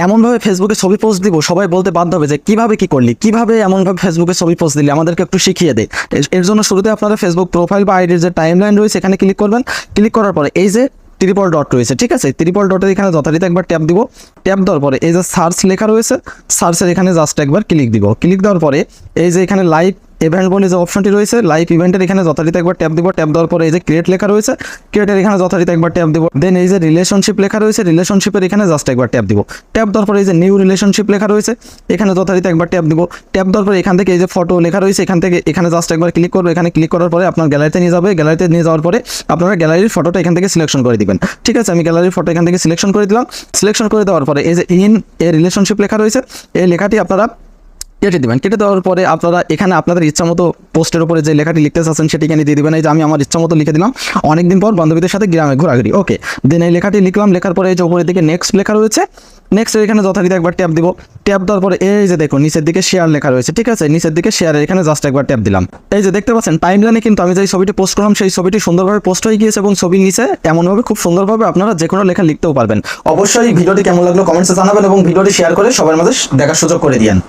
এমনভাবে ফেসবুকে ছবি পোস্ট দিব সবাই বলতে বাধ্য হবে যে কিভাবে কি করলি, কিভাবে এমনভাবে ফেসবুকে ছবি পোস্ট দিলি, আমাদেরকে একটু শিখিয়ে দে। এর জন্য শুরুতে আপনারা ফেসবুক প্রোফাইল বা আইডির যে টাইমলাইন রয়েছে এখানে ক্লিক করবেন। ক্লিক করার পরে এই যে ট্রিপল ডট রয়েছে, ঠিক আছে, ট্রিপল ডটের এখানে যথারীতি একবার ট্যাপ দিব। ট্যাপ দেওয়ার পরে এই যে সার্চ লেখা রয়েছে, সার্চের এখানে জাস্ট একবার ক্লিক দিব। ক্লিক দেওয়ার পরে এই যে এখানে লাইভ ইভেন্ট বলে যে অপশনটি রয়েছে, লাইভ ইভেন্টের এখানে যথারীতি একবার ট্যাপ দিব। ট্যাপ দেওয়ার পরে এই যে ক্রিয়েট লেখা রয়েছে, ক্রিয়েটের এখানে যথারীতি একবার ট্যাপ দিব। দেন এই যে রিলেশনশিপ লেখা রয়েছে, রিলেশনশিপের এখানে জাস্ট একবার ট্যাপ দিব। ট্যাপ দেওয়ার পরে এই যে নিউ রিলেশনশিপ লেখা রয়েছে, এখানে যথারীতি একবার ট্যাপ দিব। ট্যাপ দেওয়ার পরে এখান থেকে এই যে ফটো লেখা রয়েছে, এখান থেকে এখানে জাস্ট একবার ক্লিক করবে। এখানে ক্লিক করার পরে আপনার গ্যালারিতে নিয়ে যাবে। গ্যালারিতে নিয়ে যাওয়ার পরে আপনারা গ্যালারির ফটোটা এখান থেকে সিলেকশন করে দিবেন। ঠিক আছে, আমি গ্যালারির ফটো এখান থেকে সিলেকশন করে দিলাম। সিলেকশন করে দেওয়ার পরে এই যে ইন এ রিলেশনশিপ লেখা রয়েছে, এই লেখাটি আপনারা কেটে দেবেন। কেটে দেওয়ার পরে আপনারা এখানে আপনাদের ইচ্ছা মতো পোস্টের উপরে যে লেখাটি লিখতে চাচ্ছেন সেটি এখানে দিয়ে দেবেন। এই যে আমি আমার ইচ্ছা মতো লিখে দিলাম, অনেকদিন পর বান্ধবীদের সাথে গ্রামে ঘোরাঘুরি। ওকে, দেন এই লেখাটি লিখলাম। লেখার পরে এই যে উপরের দিকে নেক্সট লেখা রয়েছে, নেক্সট এখানে যথারীতি একবার ট্যাপ দিব। ট্যাপ দেওয়ার পরে এই যে দেখুন নিচের দিকে শেয়ার লেখা রয়েছে, ঠিক আছে, নিচের দিকে শেয়ারের এখানে জাস্ট একবার ট্যাপ দিলাম। এই যে দেখতে পাচ্ছেন টাইমলাইনে কিন্তু আমি যে ছবিটি পোস্ট করলাম সেই ছবিটি সুন্দরভাবে পোস্ট হয়ে গিয়েছে এবং ছবির নিচে এমনভাবে খুব সুন্দরভাবে আপনারা যে কোনো লেখা লিখতেও পারবেন। অবশ্যই ভিডিওটি কেমন লাগলো কমেন্টসে জানাবেন এবং ভিডিওটি শেয়ার করে সবার মাঝে দেখার সুযোগ করে দিয়েন।